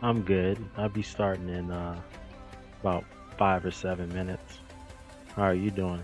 I'm good. I'll be starting in about 5 or 7 minutes. How are you doing?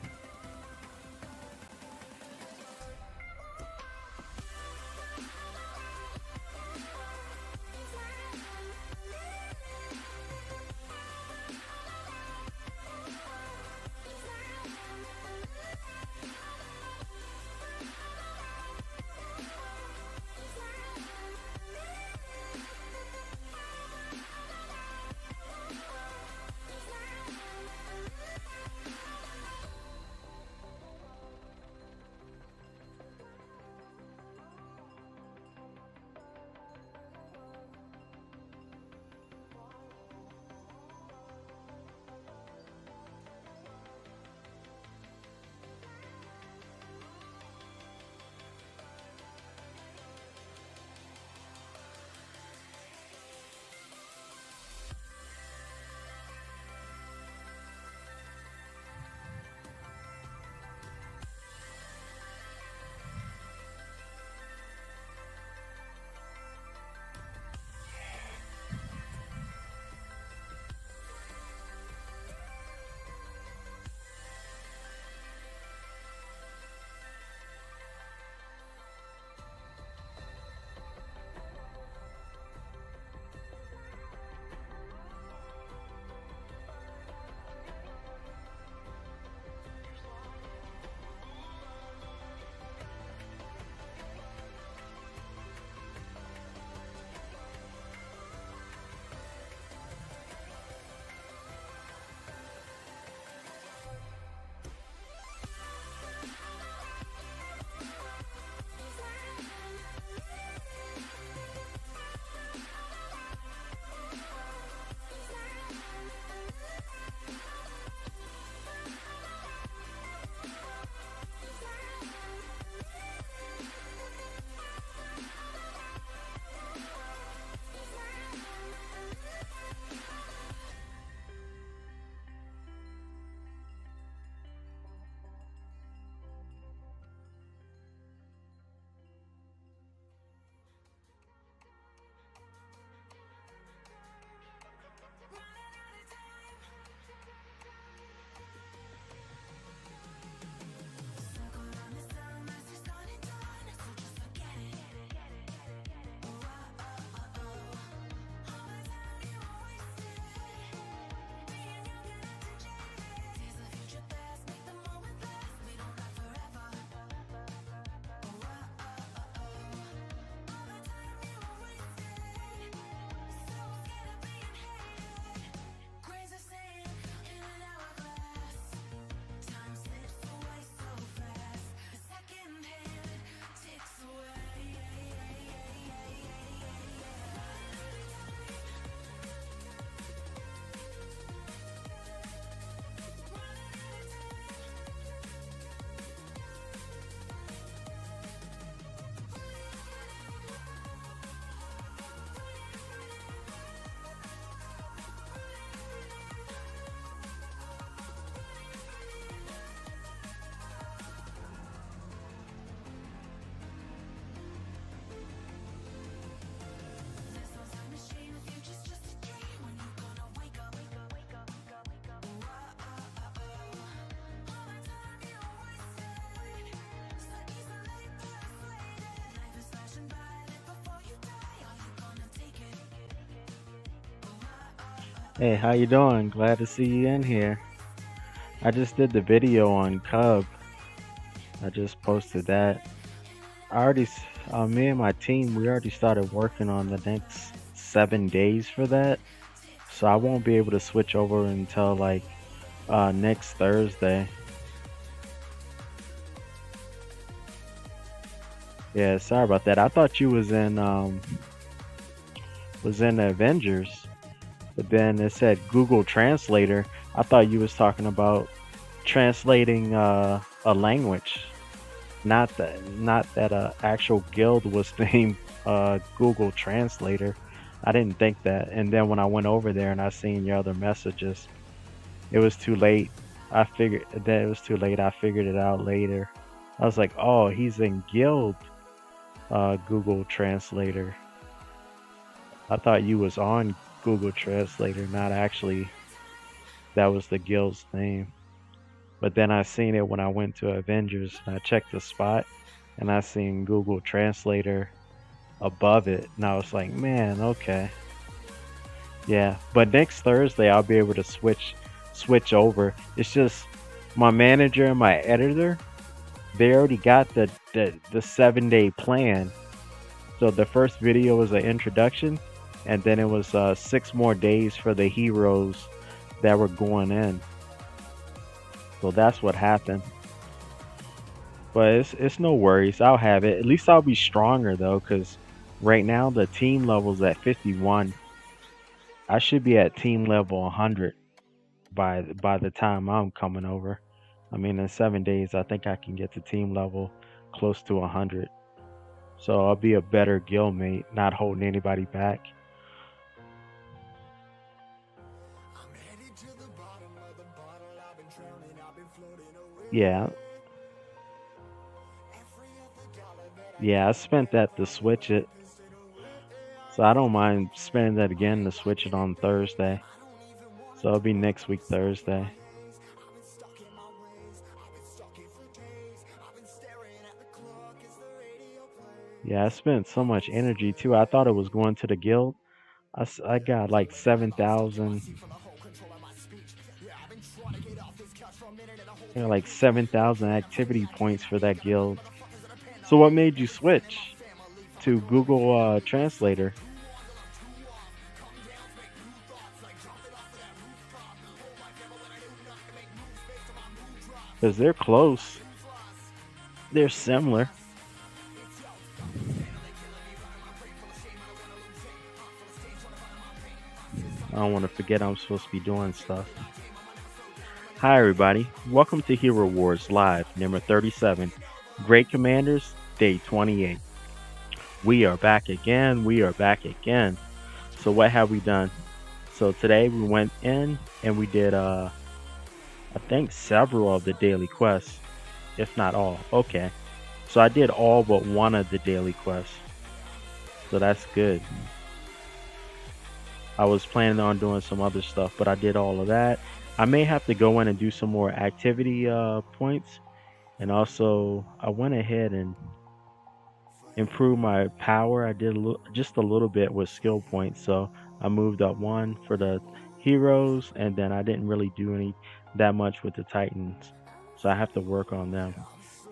Hey, how you doing? Glad to see you in here. I just did the video on Cub. I just posted that. Me and my team, we already started working on the next 7 days for that. So I won't be able to switch over until like next Thursday. Yeah, sorry about that. I thought you was in the Avengers, but then it said Google Translator. I thought you was talking about translating a language, not that actual guild was named Google Translator. I didn't think that. And then when I went over there and I seen your other messages, it was too late. I figured that it was too late. I figured it out later. I was like, oh, he's in guild Google Translator. I thought you was on. Google Translator, not actually that was the guild's name. But then I seen it when I went to Avengers and I checked the spot and I seen Google Translator above it and I was like, man, okay. Yeah. But next Thursday I'll be able to switch over. It's just my manager and my editor, they already got the 7-day plan. So the first video was an introduction and then it was 6 more days for the heroes that were going in. So that's what happened. But it's no worries. I'll have it. At least I'll be stronger though, because right now the team level's at 51. I should be at team level 100 by the time I'm coming over. I mean, in 7 days, I think I can get to team level close to 100. So I'll be a better guildmate, not holding anybody back. Yeah, yeah, I spent that to switch it. So I don't mind spending that again to switch it on Thursday. So it'll be next week Thursday. Yeah, I spent so much energy too. I thought it was going to the guild. I got like 7,000. I got like 7,000 activity points for that guild. So what made you switch to Google Translator? Because they're close. They're similar. I don't want to forget I'm supposed to be doing stuff. Hi everybody. Welcome to Hero Wars Live, number 37. Great Commanders, day 28. We are back again. We are back again. So what have we done? So today we went in and we did I think several of the daily quests, if not all. Okay. So I did all but one of the daily quests. So that's good. I was planning on doing some other stuff, but I did all of that. I may have to go in and do some more activity points. And also I went ahead and improved my power. I did just a little bit with skill points. So I moved up one for the heroes and then I didn't really do any that much with the Titans. So I have to work on them.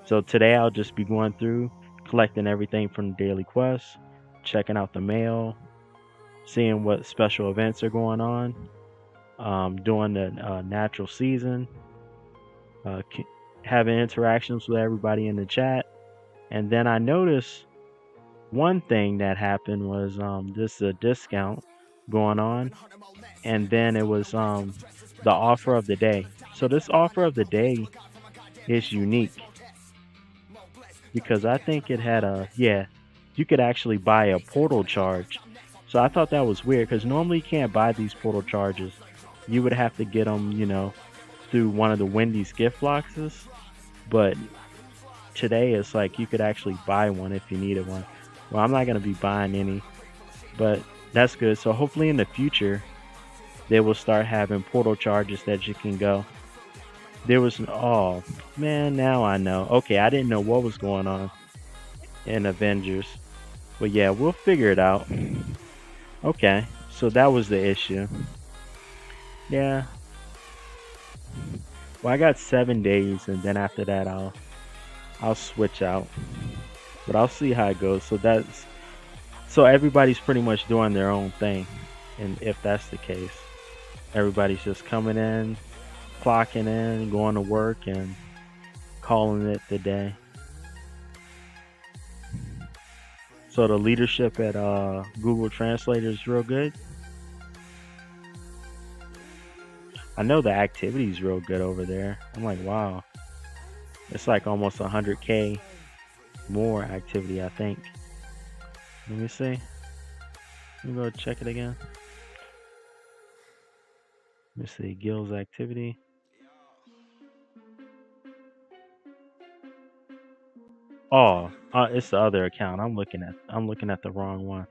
So today I'll just be going through collecting everything from the daily quests, checking out the mail, seeing what special events are going on, doing the natural season, uh, having interactions with everybody in the chat. And then I noticed one thing that happened was this discount going on, and then it was the offer of the day. So this offer of the day is unique because I think it had you could actually buy a portal charge. So I thought that was weird because normally you can't buy these portal charges. You would have to get them, through one of the Wendy's gift boxes. But today it's like you could actually buy one if you needed one. Well, I'm not gonna be buying any, but that's good. So hopefully in the future they will start having portal charges that you can go. There was oh man, now I know. Okay, I didn't know what was going on in Avengers. But yeah, we'll figure it out. Okay, so that was the issue. Yeah. Well, I got 7 days, and then after that, I'll switch out. But I'll see how it goes. So everybody's pretty much doing their own thing, and if that's the case, everybody's just coming in, clocking in, going to work, and calling it the day. So the leadership at Google Translator is real good. I know the activity is real good over there. I'm like, wow. It's like almost 100K more activity, I think. Let me see. Let me go check it again. Let me see. Guild's activity. Oh, it's the other account. I'm looking at the wrong one.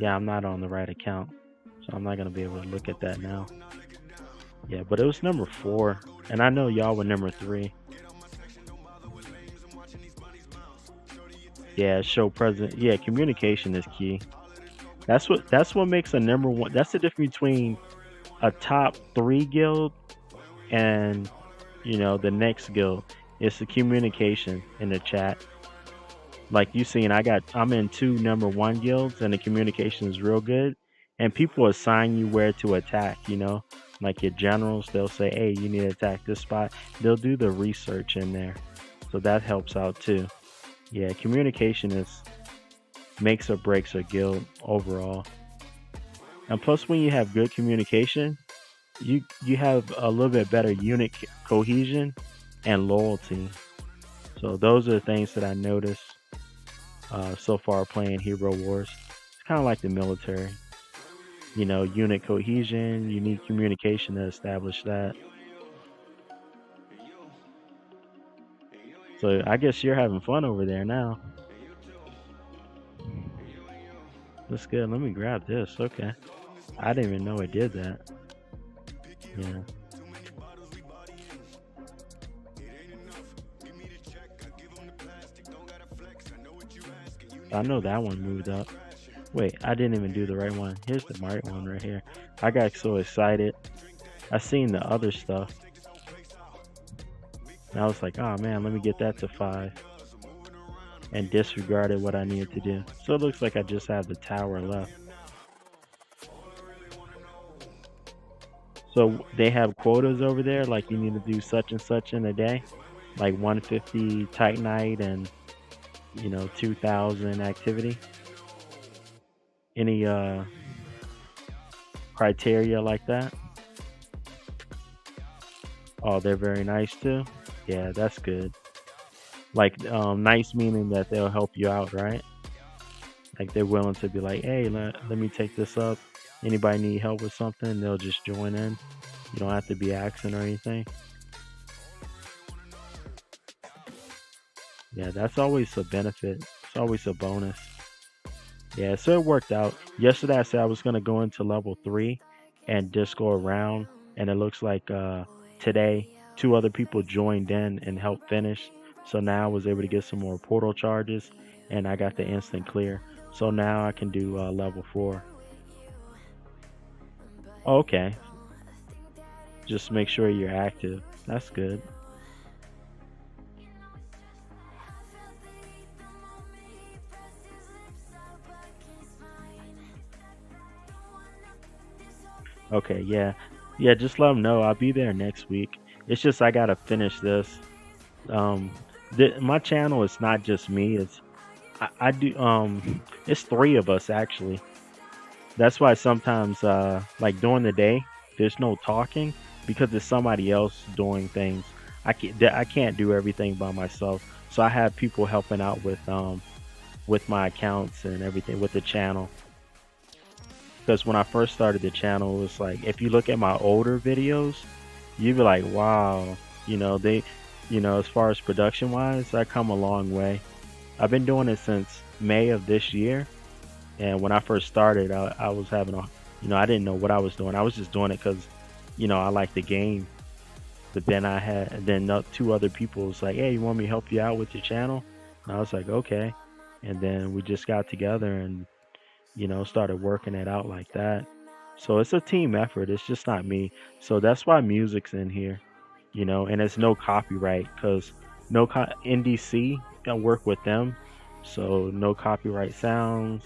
Yeah, I'm not on the right account, so I'm not gonna be able to look at that now. Yeah, but it was number 4, and I know y'all were number 3. Yeah, show present. Yeah, communication is key. That's what makes a number 1. That's the difference between a top 3 guild and the next guild. It's the communication in the chat. Like you seen, I'm in 2 number 1 guilds, and the communication is real good. And people assign you where to attack. Like your generals, they'll say, "Hey, you need to attack this spot." They'll do the research in there, so that helps out too. Yeah, communication is makes or breaks a guild overall. And plus, when you have good communication, you have a little bit better unit cohesion and loyalty. So those are the things that I noticed so far playing Hero Wars. It's kind of like the military. Unit cohesion, you need communication to establish that. So I guess you're having fun over there now. That's good. Let me grab this. Okay. I didn't even know it did that. Yeah. I know that one moved up. Wait, I didn't even do the right one. Here's the right one right here. I got so excited. I seen the other stuff. And I was like, oh man, let me get that to 5. And disregarded what I needed to do. So it looks like I just have the tower left. So they have quotas over there, like you need to do such and such in a day. Like 150 Titanite and 2,000 activity. Any criteria like that? Oh, they're very nice too. Yeah, that's good. Like nice meaning that they'll help you out, right? Like they're willing to be like, hey, let me take this up. Anybody need help with something? They'll just join in. You don't have to be asking or anything. Yeah, that's always a benefit. It's always a bonus. Yeah, so it worked out. Yesterday I said I was gonna go into level 3 and just go around, and it looks like today 2 other people joined in and helped finish. So now I was able to get some more portal charges, and I got the instant clear. So now I can do level 4. Okay, just make sure you're active. That's good. Okay, yeah. Yeah, just let them know. I'll be there next week. It's just I gotta finish this. Um, my channel is not just me. I do it's 3 of us actually. That's why sometimes like during the day there's no talking because there's somebody else doing things. I can't do everything by myself. So I have people helping out with my accounts and everything with the channel. Because when I first started the channel, it was like if you look at my older videos, you'd be like, wow, they, as far as production wise, I come a long way. I've been doing it since May of this year, and when I first started, I was having I didn't know what I was doing. I was just doing it because, I like the game. But then then 2 other people was like, hey, you want me to help you out with your channel? And I was like, okay. And then we just got together and started working it out like that. So it's a team effort. It's just not me. So that's why music's in here, and it's no copyright because NDC, I work with them. So no copyright sounds.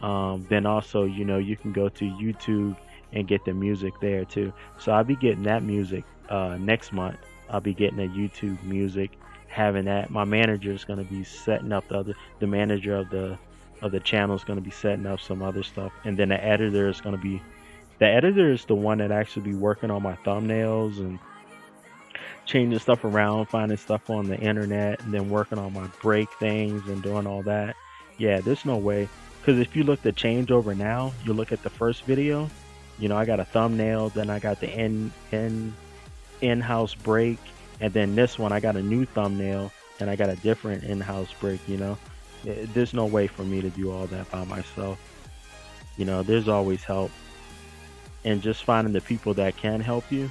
Then also, you can go to YouTube and get the music there too. So I'll be getting that music next month. I'll be getting the YouTube music, having that. My manager is going to be setting up the manager of the channel is going to be setting up some other stuff, and then the editor is the one that actually be working on my thumbnails and changing stuff around, finding stuff on the internet, and then working on my break things and doing all that. Yeah, there's no way, because if you look the changeover now, you look at the first video, I got a thumbnail, then I got the in-house break, and then this one I got a new thumbnail and I got a different in-house break. There's no way for me to do all that by myself. there's always help. And just finding the people that can help you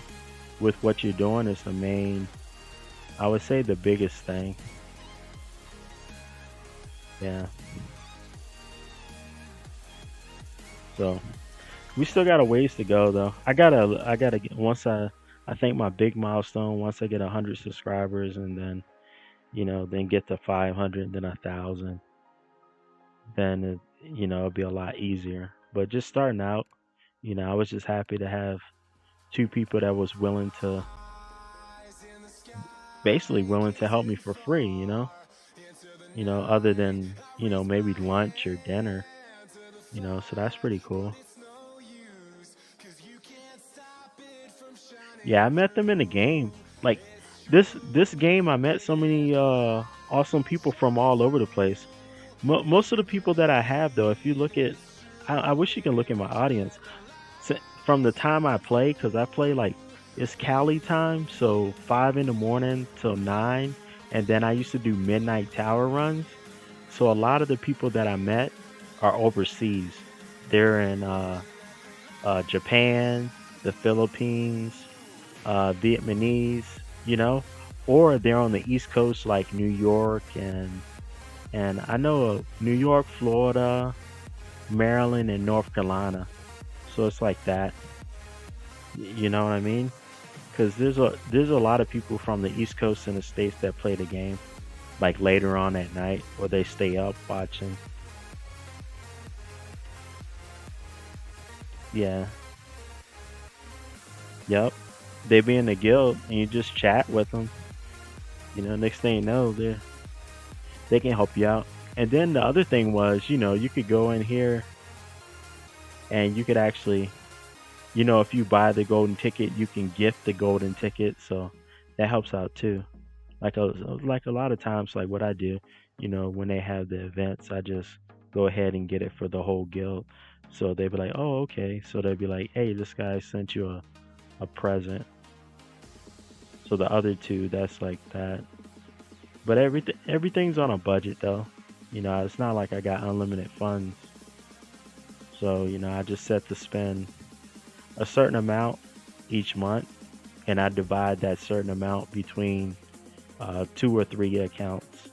with what you're doing is the main, I would say, the biggest thing. Yeah. So we still got a ways to go though. I gotta get once I think my big milestone once I get 100 subscribers, and then then get to 500, then 1,000, then it'll be a lot easier. But just starting out, I was just happy to have two people that was willing to basically willing to help me for free, other than, maybe lunch or dinner, so that's pretty cool. Yeah, I met them in the game. Like this game, I met so many awesome people from all over the place. Most of the people that I have, though, if you look at, I wish you can look at my audience. From the time I play, because I play like it's Cali time, so 5 in the morning till 9, and then I used to do midnight tower runs. So a lot of the people that I met are overseas. They're in Japan, the Philippines, Vietnamese, you know, or they're on the East Coast like New York and I know of New York, Florida, Maryland, and North Carolina. So it's like that. You know what I mean? Because there's a lot of people from the East Coast and the states that play the game like later on at night, or they stay up watching. Yeah, yep. They be in the guild, and you just chat with them. Next thing you know, they can help you out. And then the other thing was, you could go in here and you could actually, if you buy the golden ticket, you can gift the golden ticket. So that helps out too. Like a lot of times, like what I do, when they have the events, I just go ahead and get it for the whole guild. So they'd be like, oh, okay. So they'd be like, hey, this guy sent you a present. So the other two, that's like that. But everything's on a budget though. It's not like I got unlimited funds. So, I just set to spend a certain amount each month, and I divide that certain amount between 2 or 3 accounts.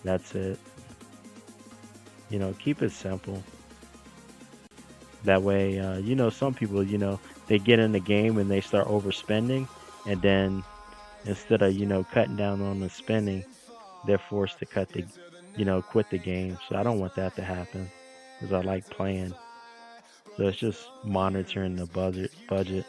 That's it. Keep it simple. That way, some people, they get in the game and they start overspending, and then instead of, cutting down on the spending, they're forced to quit the game. So I don't want that to happen because I like playing. So it's just monitoring the budget.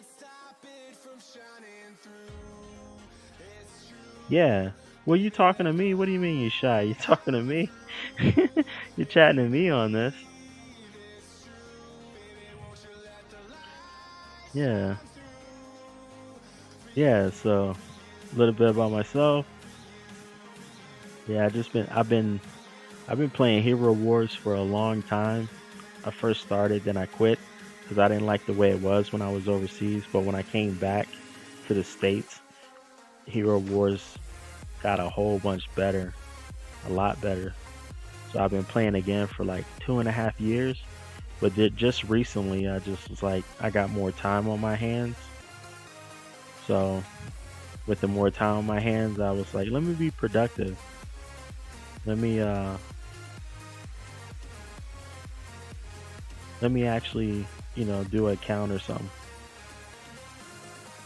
Yeah. Well, you talking to me? What do you mean you shy? You talking to me? You're chatting to me on this. Yeah. Yeah. So a little bit about myself. Yeah, I've been playing Hero Wars for a long time. I first started, then I quit because I didn't like the way it was when I was overseas. But when I came back to the States, Hero Wars got a whole bunch better, a lot better. So I've been playing again for like 2.5 years. But just recently, I just was like, I got more time on my hands. So with the more time on my hands, I was like, let me be productive. Let me let me actually, do an account or something.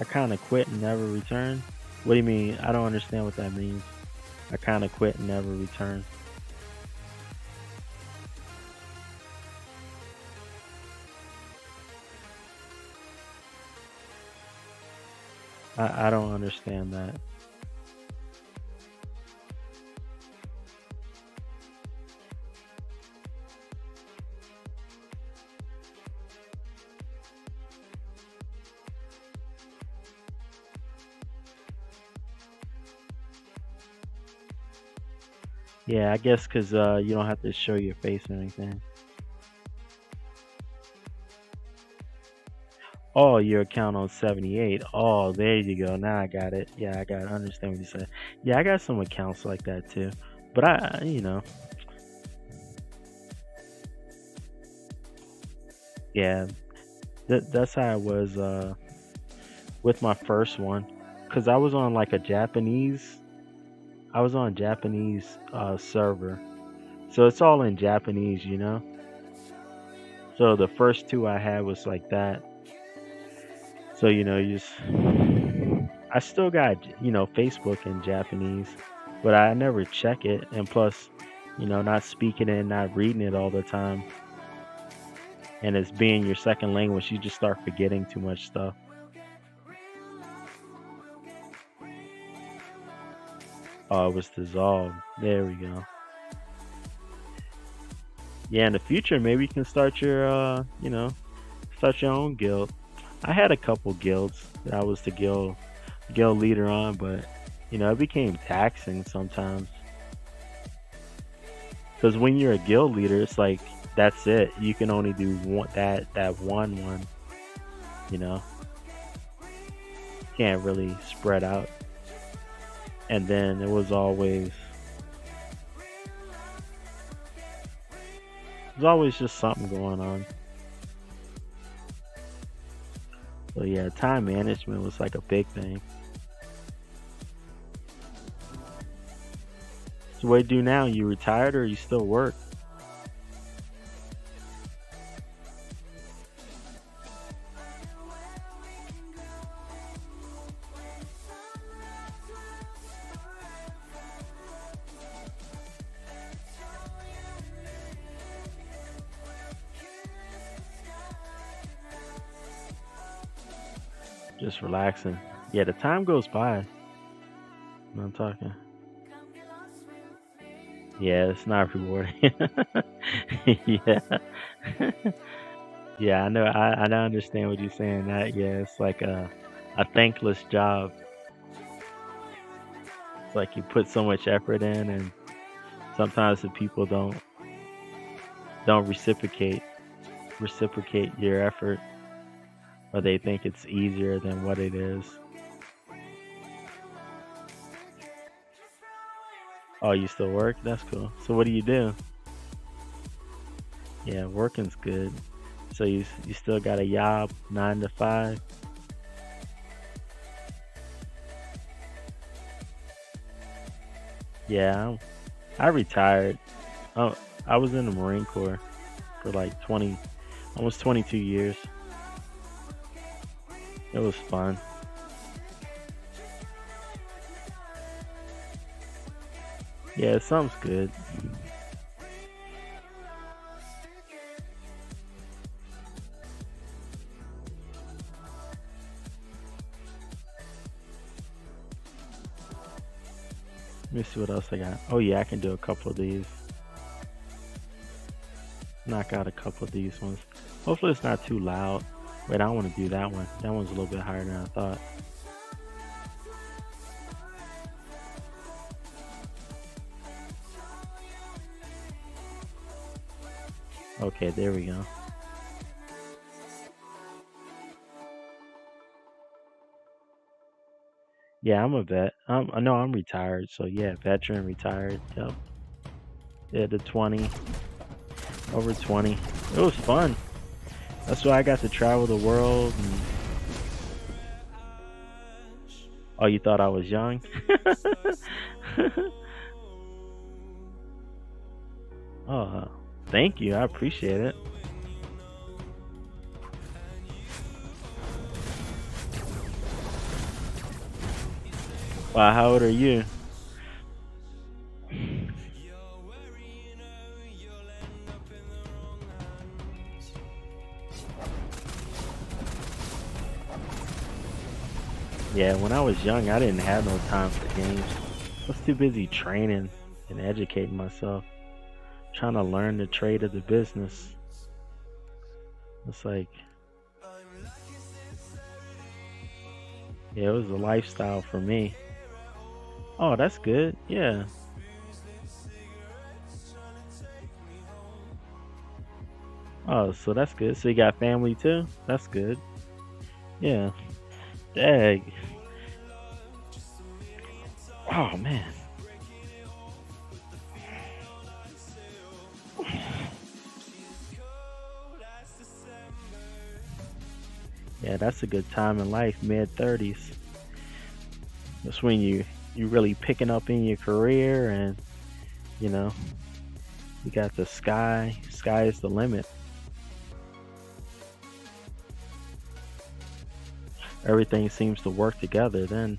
I kind of quit and never returned. What do you mean? I don't understand what that means. I kind of quit and never returned. I don't understand that. Yeah, I guess because you don't have to show your face or anything. Oh, your account on 78. Oh, there you go. Now I got it. Yeah, I got it. I understand what you said. Yeah, I got some accounts like that too. But Yeah, that's how I was with my first one, cause I was on like a Japanese. I was on Japanese server, so it's all in Japanese, you know. So the first two I had was like that. So you just I still got Facebook in Japanese, but I never check it. And plus, not speaking it, not reading it all the time, and it's being your second language, you just start forgetting too much stuff. Oh, it was dissolved. There we go. Yeah, in the future, maybe you can start start your own guild. I had a couple guilds that I was the guild leader on, but it became taxing sometimes. Because when you're a guild leader, it's like that's it. You can only do that one. You know, can't really spread out. And then there's always just something going on. So yeah, time management was like a big thing. So what do you do now? You retired or you still work? Just relaxing. Yeah, the time goes by when I'm talking. Yeah, it's not rewarding. Yeah. Yeah, I know. I don't understand what you're saying. That yeah, it's like a thankless job. It's like you put so much effort in, and sometimes the people don't reciprocate your effort, or they think it's easier than what it is. Oh, you still work? That's cool. So what do you do? Yeah, working's good. So you still got a job 9 to 5? Yeah, I retired. Oh, I was in the Marine Corps for like 20, almost 22 years. It was fun. Yeah, it sounds good. Let me see what else I got. Oh yeah, I can do a couple of these. Knock out a couple of these ones. Hopefully it's not too loud. Wait, I want to do that one. That one's a little bit higher than I thought. Okay, there we go. Yeah, I'm a vet. I know I'm retired, so yeah, veteran, retired. Yep. Yeah, the 20, over 20. It was fun. That's why I got to travel the world. And... Oh, you thought I was young? Oh, thank you. I appreciate it. Wow, how old are you? Yeah, when I was young, I didn't have no time for games. I was too busy training and educating myself, trying to learn the trade of the business. It's like, yeah, it was a lifestyle for me. Oh, that's good. Yeah. Oh, so that's good. So you got family too? That's good. Yeah. Dang. Oh man. Yeah, that's a good time in life, mid-30s. That's when you really picking up in your career, and you know, you got the sky is the limit. Everything seems to work together then.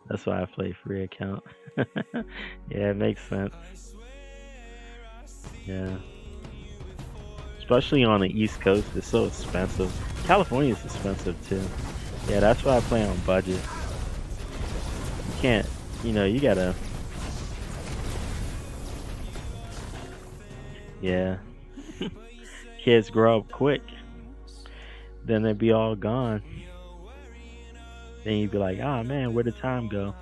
That's why I play free account. Yeah, it makes sense. Yeah. Especially on the East Coast, it's so expensive. California is expensive too. Yeah, that's why I play on budget. You can't, you gotta, yeah. Kids grow up quick, then they be all gone. Then you'd be like, oh man, where did time go?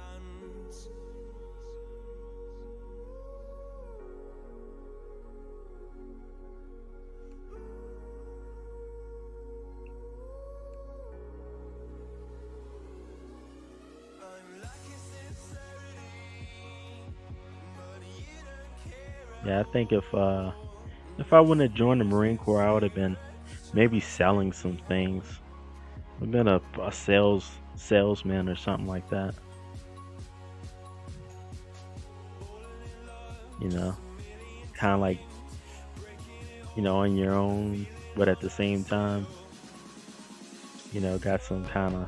Yeah, I think if I wouldn't have joined the Marine Corps, I would have been maybe selling some things. I've been a salesman or something like that. You know, kind of like on your own, but at the same time, got some kind of.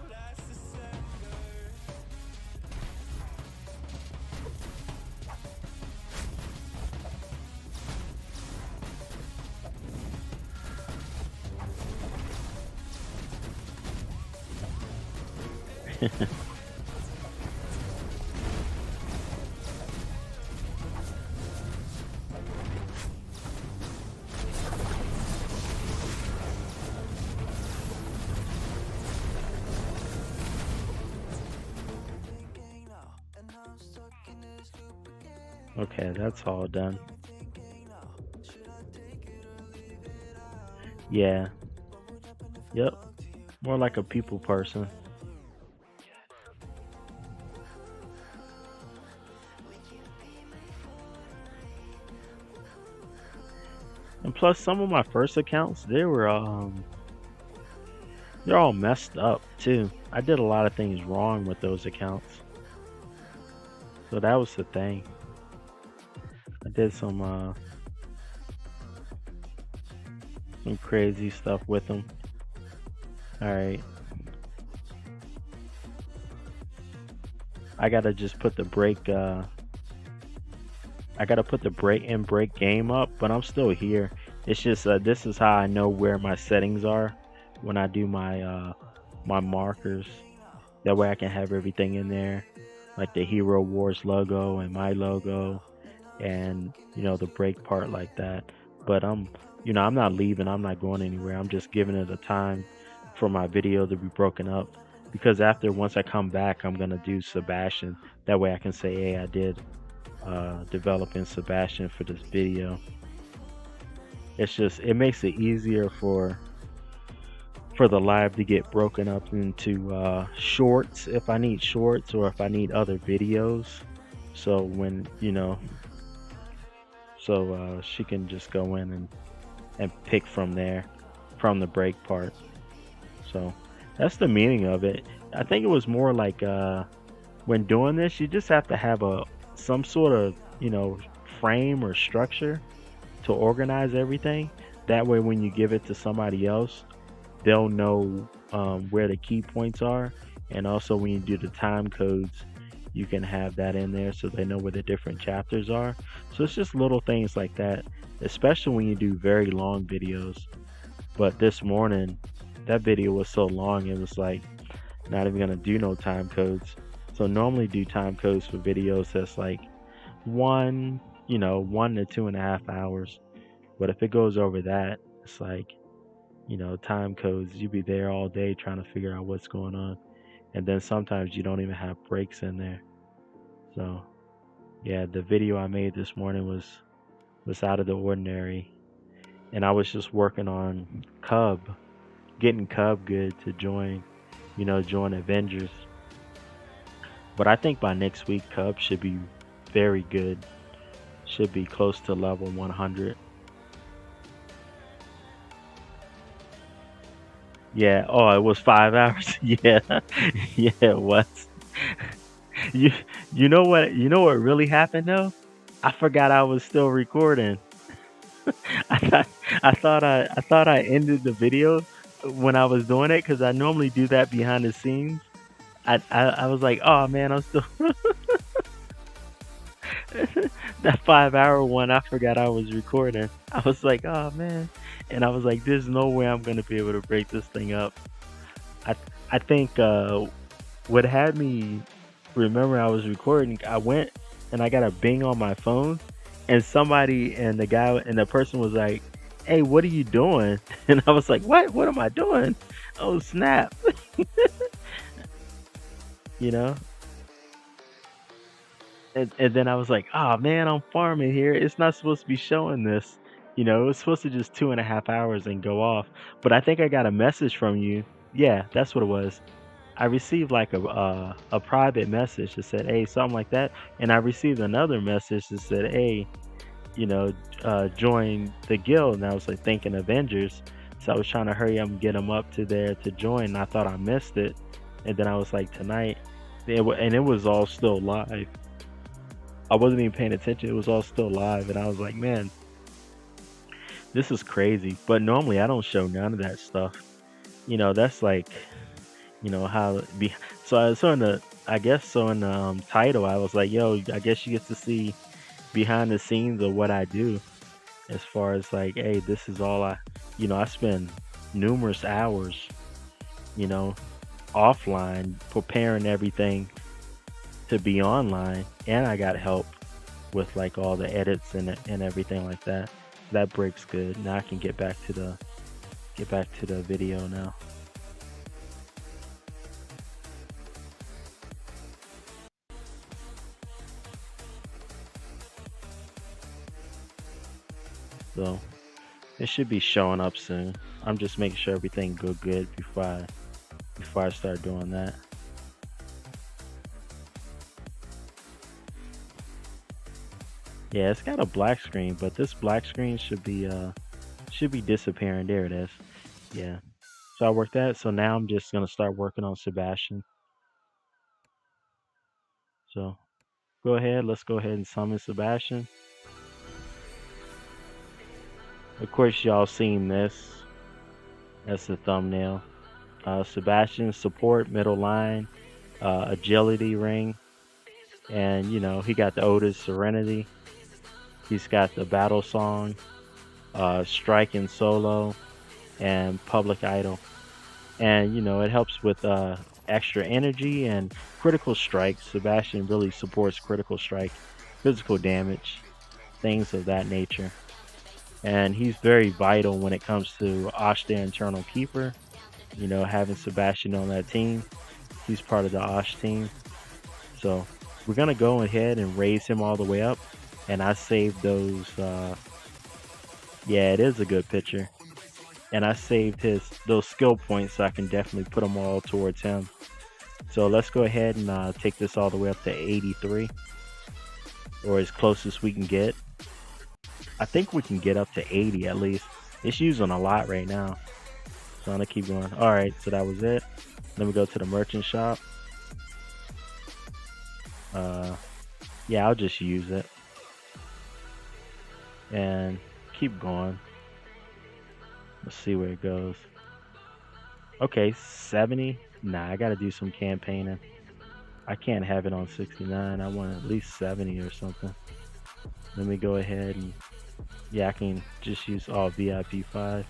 Okay, that's all done. Yeah, yep. More like a people person. And plus, some of my first accounts, they're all messed up too. I did a lot of things wrong with those accounts, so that was the thing. I did some crazy stuff with them. All right, I gotta just put the break. I gotta put the break game up, but I'm still here. It's just this is how I know where my settings are when I do my markers. That way I can have everything in there, like the Hero Wars logo and my logo, and the break part like that. But I'm not leaving. I'm not going anywhere. I'm just giving it a time for my video to be broken up, because once I come back, I'm gonna do Sebastion. That way I can say, hey, I did developing Sebastion for this video. It makes it easier for the live to get broken up into shorts if I need shorts, or if I need other videos. So when she can just go in and pick from there, from the break part. So that's the meaning of it. I think it was more like when doing this, you just have to have some sort of frame or structure to organize everything. That way, when you give it to somebody else, they'll know where the key points are. And also, when you do the time codes, you can have that in there so they know where the different chapters are. So it's just little things like that, especially when you do very long videos. But this morning, that video was so long, it was like not even gonna do no time codes. So normally do time codes for videos that's like 1 to 2.5 hours. But if it goes over that, it's like, time codes, you be there all day trying to figure out what's going on. And then sometimes you don't even have breaks in there. So yeah, the video I made this morning was out of the ordinary. And I was just working on Cub, getting Cub good to join Avengers. But I think by next week Cub should be very good. Should be close to level 100. Yeah. Oh, it was 5 hours. Yeah. Yeah, it was. You you know what? You know what really happened though? I forgot I was still recording. I thought I ended the video when I was doing it because I normally do that behind the scenes. I was like, oh man, I'm still that 5 hour one. I forgot I was recording. I was like, oh man, and I was like, there's no way I'm gonna be able to break this thing up. I I think what had me remember I was recording, I went and I got a bing on my phone, and somebody and the person was like, "Hey, what are you doing?" And I was like, "What? What am I doing?" Oh snap! You know. And then I was like, "Oh man, I'm farming here. It's not supposed to be showing this. It was supposed to just 2.5 hours and go off." But I think I got a message from you. Yeah, that's what it was. I received like a private message that said, "Hey," something like that, and I received another message that said, "Hey, join the guild." And I was like thinking Avengers, so I was trying to hurry up and get them up to there to join. And I thought I missed it, and then I was like tonight, and it was all still live. I wasn't even paying attention; it was all still live, and I was like, man, this is crazy. But normally I don't show none of that stuff. That's like how it be. So in the I guess so in the title I was like, yo, I guess you get to see behind the scenes of what I do, as far as like, hey, this is all I spend numerous hours you know offline preparing everything to be online, and I got help with like all the edits and everything like that. That breaks good. Now I can get back to the video now. So it should be showing up soon. I'm just making sure everything go good before I start doing that. Yeah, it's got a black screen, but this black screen should be disappearing. There it is. Yeah. So I worked that. So now I'm just gonna start working on Sebastion. So go ahead. Let's go ahead and summon Sebastion. Of course, y'all seen this. That's the thumbnail. Sebastion support middle line, agility ring, and he got the Otis Serenity. He's got the battle song, striking solo, and public idol. And it helps with extra energy and critical strike. Sebastion really supports critical strike, physical damage, things of that nature. And he's very vital when it comes to Osh the Internal Keeper. Having Sebastion on that team, he's part of the Osh team. So we're gonna go ahead and raise him all the way up. And I saved those. Yeah, it is a good picture. And I saved those skill points, so I can definitely put them all towards him. So let's go ahead and take this all the way up to 83, or as close as we can get. I think we can get up to 80 at least. It's using a lot right now, so I'm gonna keep going. All right, so that was it. Let me go to the merchant shop. Yeah, I'll just use it and keep going. Let's see where it goes. Okay, 70. Nah, I gotta do some campaigning. I can't have it on 69. I want at least 70 or something. Let me go ahead and yeah, I can just use all VIP 5.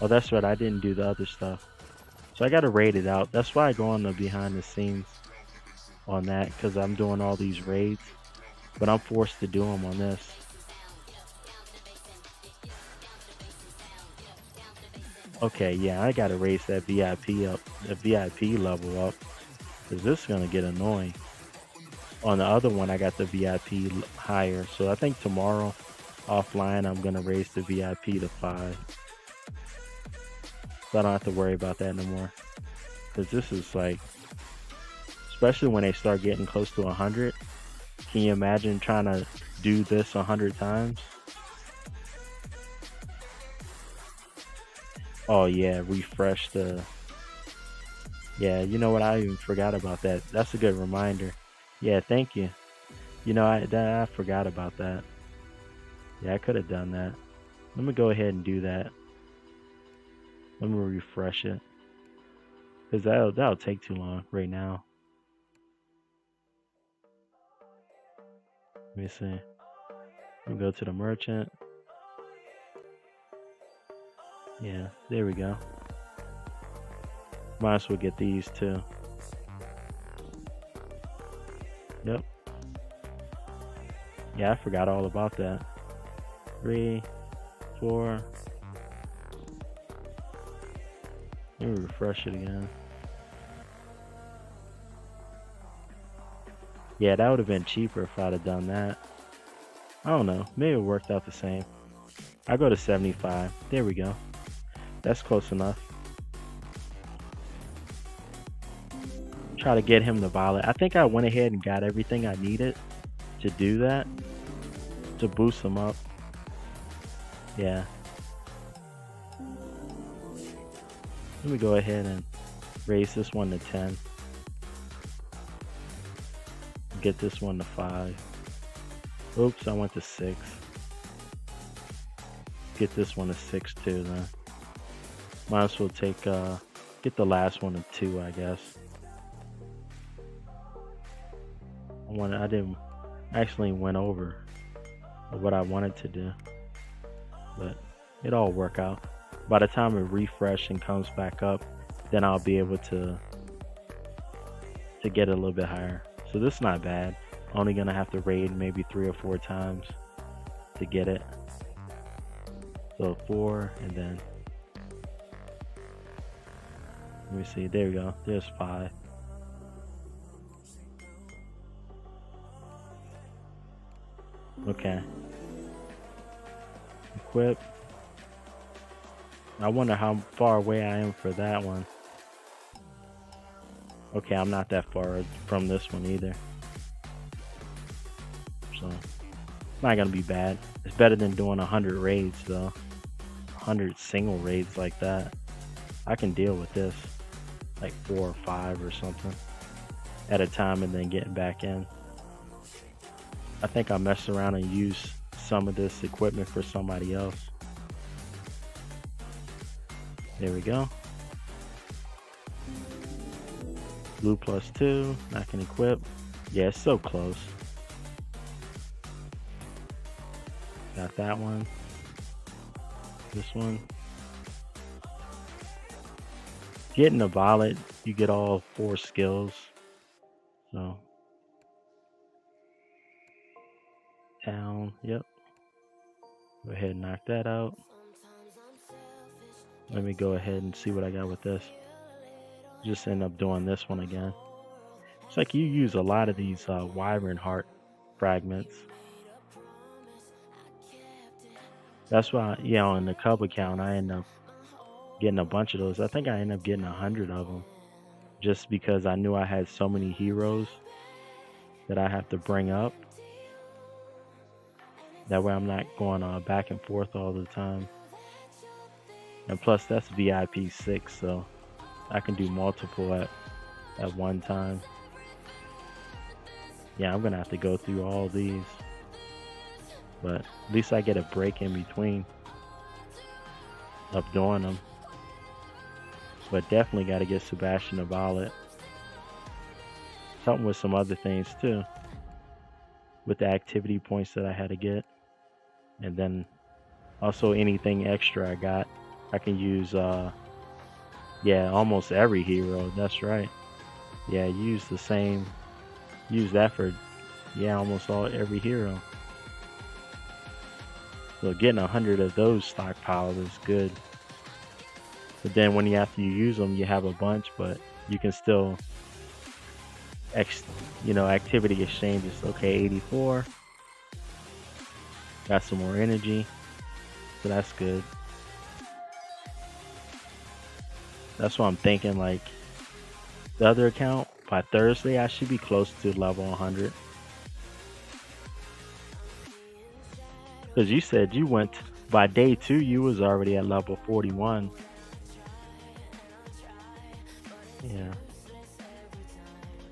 Oh, that's right. I didn't do the other stuff. So I gotta rate it out. That's why I go on the behind the scenes on that, because I'm doing all these raids, but I'm forced to do them on this. Okay, yeah, I gotta raise that VIP up, the VIP level up, because this is gonna get annoying. On the other one, I got the VIP higher, so I think tomorrow, offline, I'm gonna raise the VIP to 5, so I don't have to worry about that no more. Because this is like, especially when they start getting close to 100, can you imagine trying to do this 100 times? Oh yeah, refresh the. Yeah, you know what? I even forgot about that. That's a good reminder. Yeah, thank you. You know, I forgot about that. Yeah, I could have done that. Let me go ahead and do that. Let me refresh it, because that'll take too long right now. Let me see. Let me go to the merchant. Yeah, there we go. Might as well get these too. Yep. Yeah, I forgot all about that. 3, 4. Let me refresh it again. Yeah, that would have been cheaper if I'd have done that. I don't know. Maybe it worked out the same. I go to 75. There we go. That's close enough. Try to get him the violet. I think I went ahead and got everything I needed to do that, to boost him up. Yeah. Let me go ahead and raise this one to 10. Get this one to 5. Oops, I went to 6. Get this one to 6 too then. Might as well take get the last one to 2, I guess. I didn't actually went over what I wanted to do, but it all work out. By the time it refresh and comes back up, then I'll be able to get it a little bit higher. So this is not bad. Only gonna have to raid maybe 3 or 4 times to get it. So 4, and then let me see. There we go. There's 5. Okay. Equip. I wonder how far away I am for that one. Okay, I'm not that far from this one either. So, it's not gonna be bad. It's better than doing 100 raids though. 100 single raids like that. I can deal with this. Like 4 or 5 or something at a time, and then getting back in. I think I messed around and used some of this equipment for somebody else. There we go. Blue +2. I can equip. Yeah, it's so close. Got that one. This one. Getting a violet, you get all 4 skills. So. Town. Yep. Go ahead and knock that out. Let me go ahead and see what I got with this. Just end up doing this one again. It's like you use a lot of these wyvern heart fragments. That's why, yeah, on the Cub account, I end up getting a bunch of those. I think I ended up getting 100 of them, just because I knew I had so many heroes that I have to bring up. That way I'm not going back and forth all the time. And plus that's VIP 6, so I can do multiple at one time. Yeah, I'm gonna have to go through all these, but at least I get a break in between of doing them. But definitely got to get Sebastion a violet. Something with some other things too, with the activity points that I had to get, and then also anything extra I got, I can use. Yeah, almost every hero. That's right. Yeah, use the same. Use that for, yeah, almost every hero. So getting 100 of those stockpiled is good. But then when after you use them, you have a bunch, but you can still, activity exchanges. Okay, 84. Got some more energy, so that's good. That's what I'm thinking. Like the other account, by Thursday, I should be close to level 100. Because you said you went by day 2, you was already at level 41. Yeah.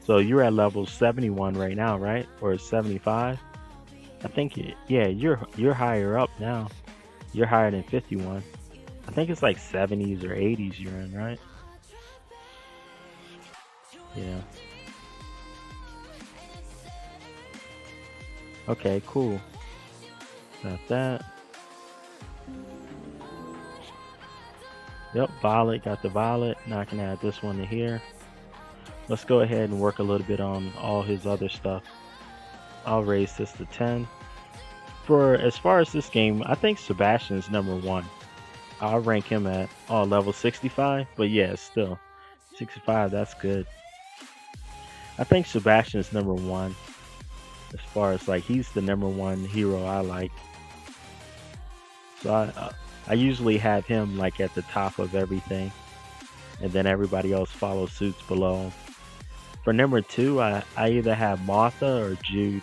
So you're at level 71 right now, right? Or 75? I think yeah, you're higher up now. You're higher than 51. I think it's like 70s or 80s you're in, right? Yeah. Okay, cool. Got that. Yep, violet, got the violet. Now I can add this one to here. Let's go ahead and work a little bit on all his other stuff. I'll raise this to 10. For as far as this game, I think Sebastian's number 1. I'll rank him at level 65, but yeah, still 65. That's good. I think Sebastian's number 1 as far as like he's the number 1 hero I like. So I usually have him like at the top of everything, and then everybody else follows suits below him. For number 2, I either have Martha or Jude.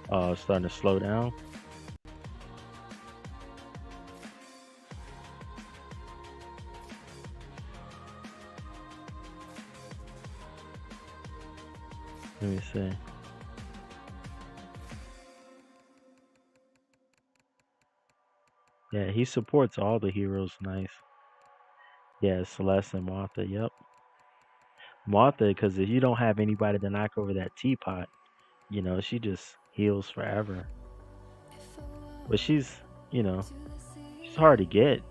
It's starting to slow down. Let me see. Yeah, he supports all the heroes nice. Yeah, Celeste and Martha, yep. Martha, because if you don't have anybody to knock over that teapot, she just heals forever. But she's, she's hard to get.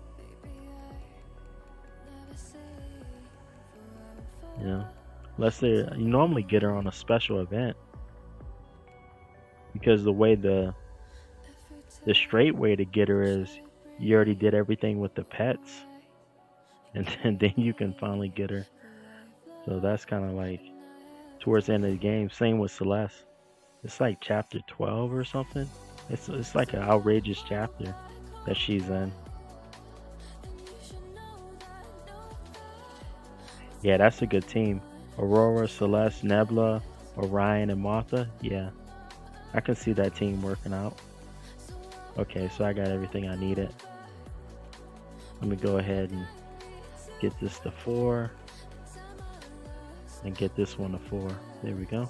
Unless you normally get her on a special event. Because the way the straight way to get her is you already did everything with the pets, and then you can finally get her. So that's kind of like towards the end of the game. Same with Celeste. It's like chapter 12 or something. It's like an outrageous chapter that she's in. Yeah, that's a good team. Aurora, Celeste, Nebula, Orion, and Martha. Yeah, I can see that team working out. Okay, so I got everything I needed. Let me go ahead and get this to 4 and get this one to 4. There we go.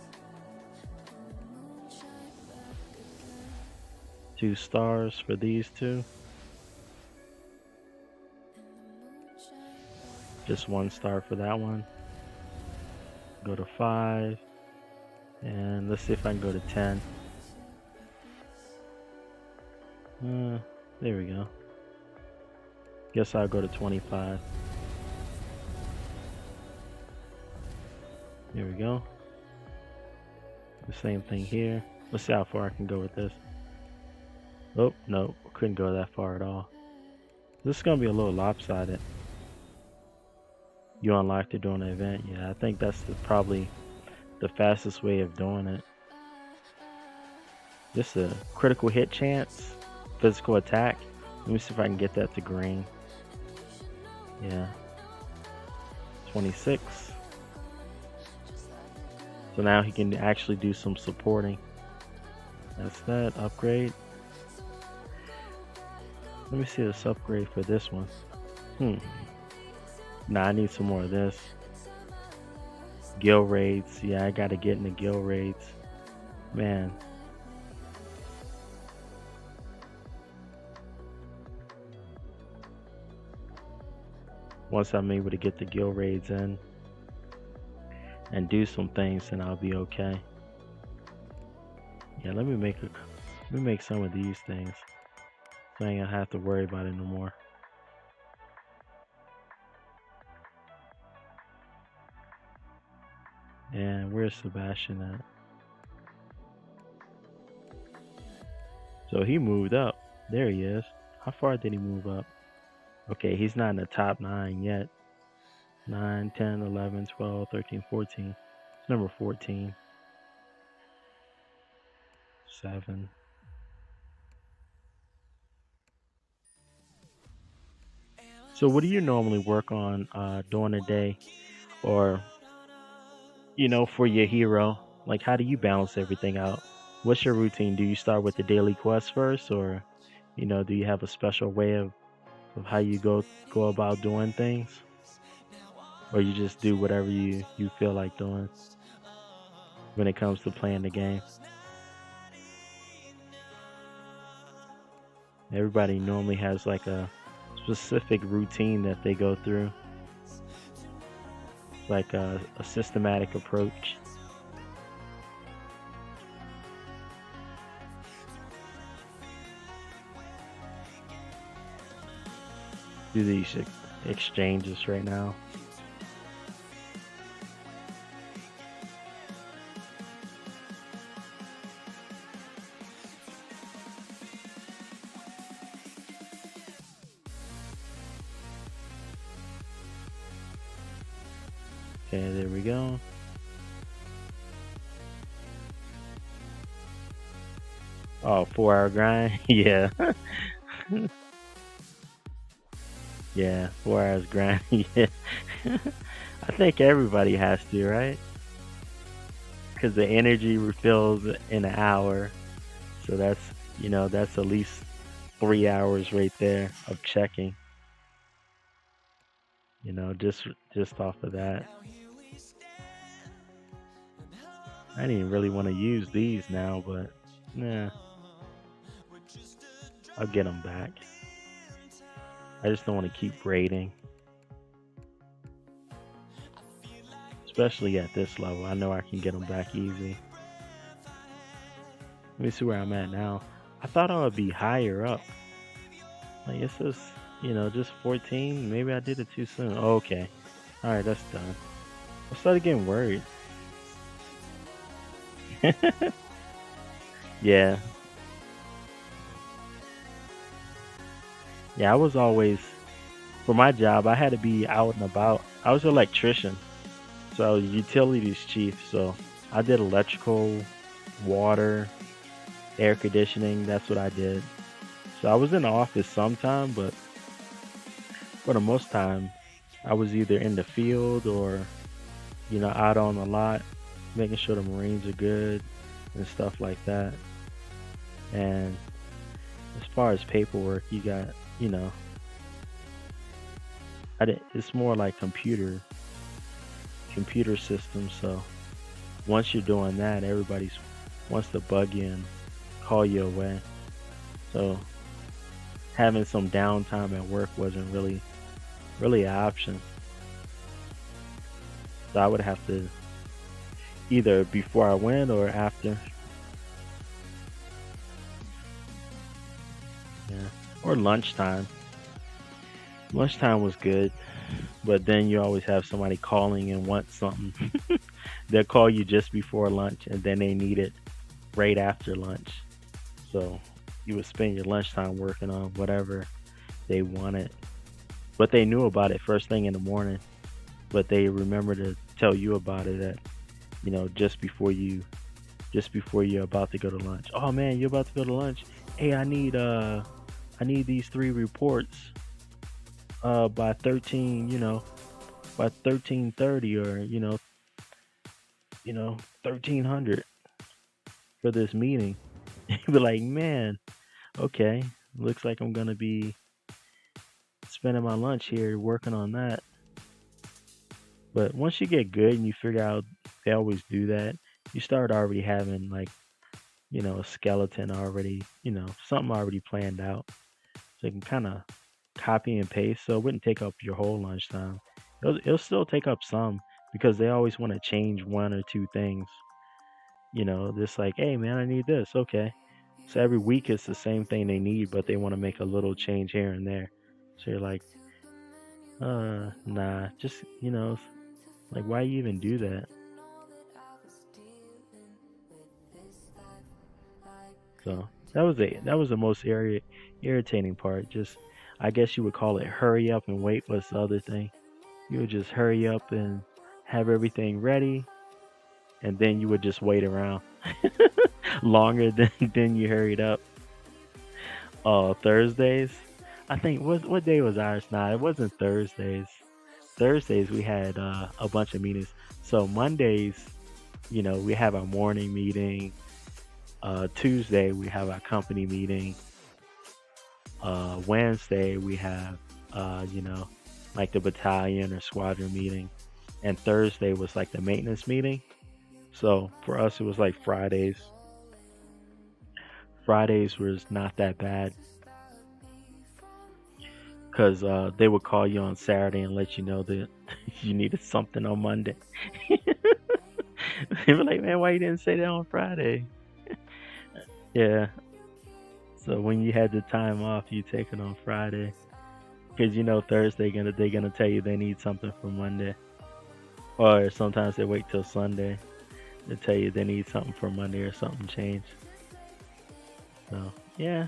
2 stars for these 2. Just 1 star for that one. Go to 5. And let's see if I can go to 10. There we go. Guess I'll go to 25. There we go. The same thing here. Let's see how far I can go with this. Oh, no. Couldn't go that far at all. This is going to be a little lopsided. You unlocked it during the event. Yeah, I think that's probably the fastest way of doing it. This is a critical hit chance. Physical attack. Let me see if I can get that to green. Yeah. 26. So now he can actually do some supporting. That's that. Upgrade. Let me see this upgrade for this one. Nah, I need some more of this. Guild raids. Yeah, I gotta get into guild raids. Man. Once I'm able to get the guild raids in and do some things, then I'll be okay. Yeah, let me make some of these things. So I ain't gonna have to worry about it no more. And where's Sebastion at? So he moved up. There he is. How far did he move up? Okay, he's not in the top 9 yet. 9, 10, 11, 12, 13, 14. It's number 14. 7. So what do you normally work on during the day? Or for your hero? Like, how do you balance everything out? What's your routine? Do you start with the daily quest first, or do you have a special way of how you go about doing things, or you just do whatever you feel like doing when it comes to playing the game? Everybody normally has like a specific routine that they go through, like a systematic approach. Do these exchanges right now. Okay, there we go. Oh, 4 hour grind. Yeah. Yeah, 4 hours grind. Yeah. I think everybody has to, right? Because the energy refills in an hour. So that's at least 3 hours right there of checking, just off of that. I didn't really want to use these now, but nah, I'll get them back. I just don't want to keep raiding, especially at this level. I know I can get them back easy. Let me see where I'm at now. I thought I would be higher up. Like it says, just 14. Maybe I did it too soon. Oh, okay. All right, that's done. I started getting worried. Yeah. Yeah, I was always, for my job, I had to be out and about. I was an electrician, so I was utilities chief. So I did electrical, water, air conditioning. That's what I did. So I was in the office sometime, but for the most time, I was either in the field or, out on the lot, making sure the Marines are good and stuff like that. And as far as paperwork, you got, it's more like computer systems. So once you're doing that, everybody wants to bug you and call you away. So having some downtime at work wasn't really an option. So I would have to either before I went or after. Yeah. Or lunchtime. Lunchtime was good, but then you always have somebody calling and want something. They'll call you just before lunch and then they need it right after lunch. So you would spend your lunchtime working on whatever they wanted. But they knew about it first thing in the morning. But they remember to tell you about it at, just before you're about to go to lunch. Oh man, you're about to go to lunch. Hey, I need these 3 reports by 13, by 13:30 or 1300 for this meeting. You'd be like, man, okay, looks like I'm gonna be spending my lunch here working on that. But once you get good and you figure out they always do that, you start already having like, a skeleton already, something already planned out. So you can kind of copy and paste. So it wouldn't take up your whole lunchtime. It'll still take up some because they always want to change 1 or 2 things. Just like, hey man, I need this. Okay. So every week it's the same thing they need, but they want to make a little change here and there. So you're like, nah, just, like, why you even do that? So that was the most irritating part. Just, I guess you would call it hurry up and wait. Was the other thing? You would just hurry up and have everything ready, and then you would just wait around longer than you hurried up. Oh, Thursdays. I think what day was ours? Nah, it wasn't Thursdays. Thursdays we had a bunch of meetings. So Mondays, we have our morning meeting. Tuesday we have our company meeting. Wednesday we have like the battalion or squadron meeting, and Thursday was like the maintenance meeting. So for us it was like Fridays. Fridays was not that bad because they would call you on Saturday and let you know that you needed something on Monday. They were like, man, why you didn't say that on Friday? Yeah. So when you had the time off, you take it on Friday because Thursday they're gonna tell you they need something for Monday, or sometimes they wait till Sunday to tell you they need something for Monday or something changed. So yeah.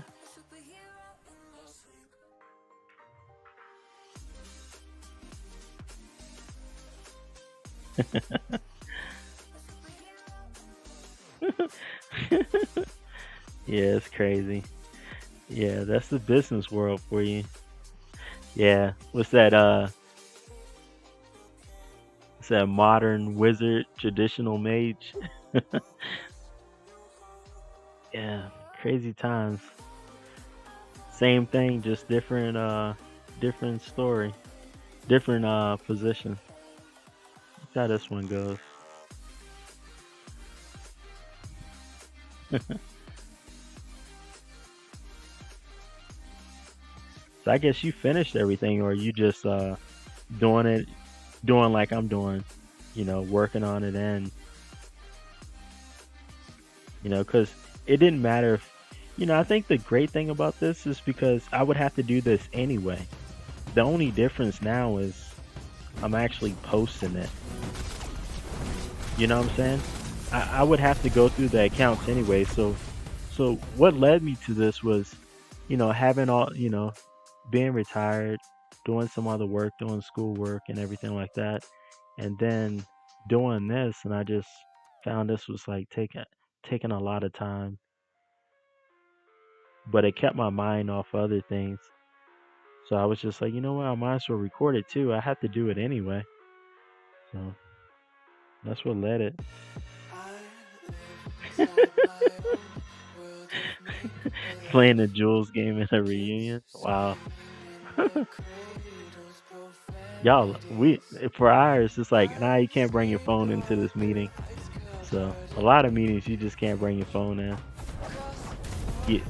Yeah, it's crazy. Yeah, that's the business world for you. Yeah. What's that modern wizard, traditional mage? Yeah, crazy times. Same thing, just different story, different position. That's how this one goes. So I guess you finished everything, or you just doing it, doing like I'm doing, working on it, and because it didn't matter if, I think the great thing about this is because I would have to do this anyway. The only difference now is I'm actually posting it. You know what I'm saying? I would have to go through the accounts anyway. So what led me to this was, having all, being retired, doing some other work, doing schoolwork and everything like that, and then doing this, and I just found this was like taking a lot of time, but it kept my mind off other things. So I was just like, you know what, I might as well record it too. I have to do it anyway. So that's what led it. Playing the Jules game in a reunion. Wow. Y'all, we for ours, it's like, nah, you can't bring your phone into this meeting. So a lot of meetings, you just can't bring your phone in. Yeah,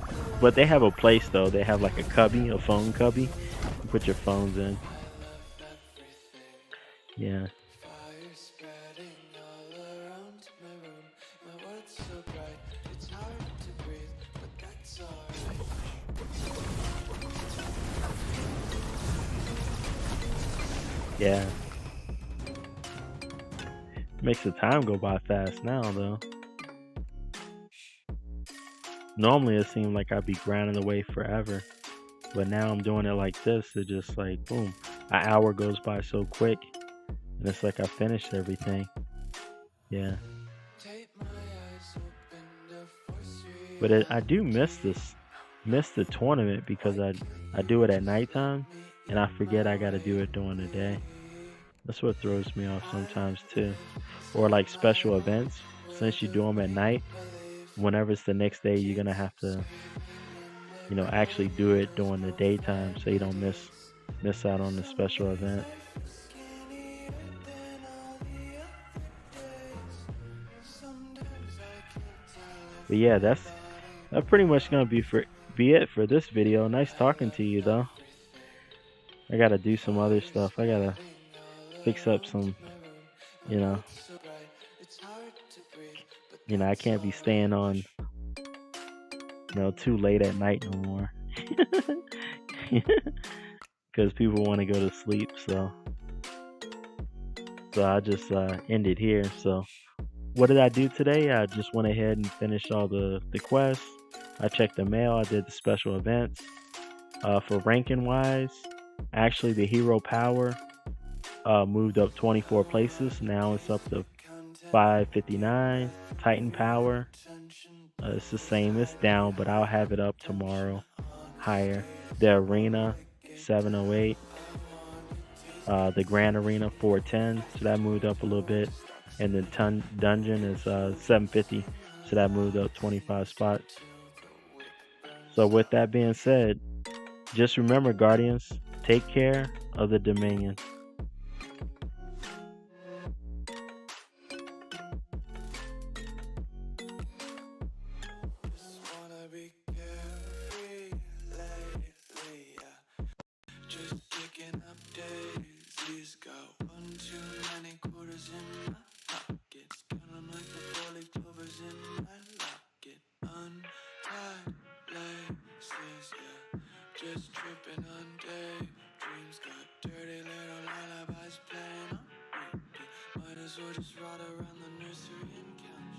but they have a place though. They have like a cubby, a phone cubby. You put your phones in. Yeah. Yeah. Makes the time go by fast now though. Normally it seemed like I'd be grinding away forever. But now I'm doing it like this. It just like boom. An hour goes by so quick. And it's like I finished everything. Yeah. But I do miss the tournament because I do it at nighttime and I forget I gotta do it during the day. That's what throws me off sometimes too. Or like special events, since you do them at night, whenever it's the next day, you're gonna have to, actually do it during the daytime so you don't miss out on the special event. But yeah, that's pretty much gonna be it for this video. Nice talking to you though. I gotta do some other stuff. I gotta fix up some, you know, I can't be staying on, too late at night no more. Because people want to go to sleep. So I just end it here. So what did I do today? I just went ahead and finished all the quests. I checked the mail. I did the special events. For ranking wise, actually the hero power moved up 24 places. Now it's up to 559. Titan power, it's the same. It's down, but I'll have it up tomorrow. Higher. The arena 708. The grand arena 410. So that moved up a little bit. and the dungeon is 750. So that moved up 25 spots. So with that being said, just remember, Guardians, take care of the Dominion. Just picking up daisies. Got one too many quarters in my pockets. Count 'em like the four-leaf clovers in my locket. Untied laces, yeah. Just tripping on daydreams. Got dirty little lullabies playing on repeat. Might as well just ride around the nursery and count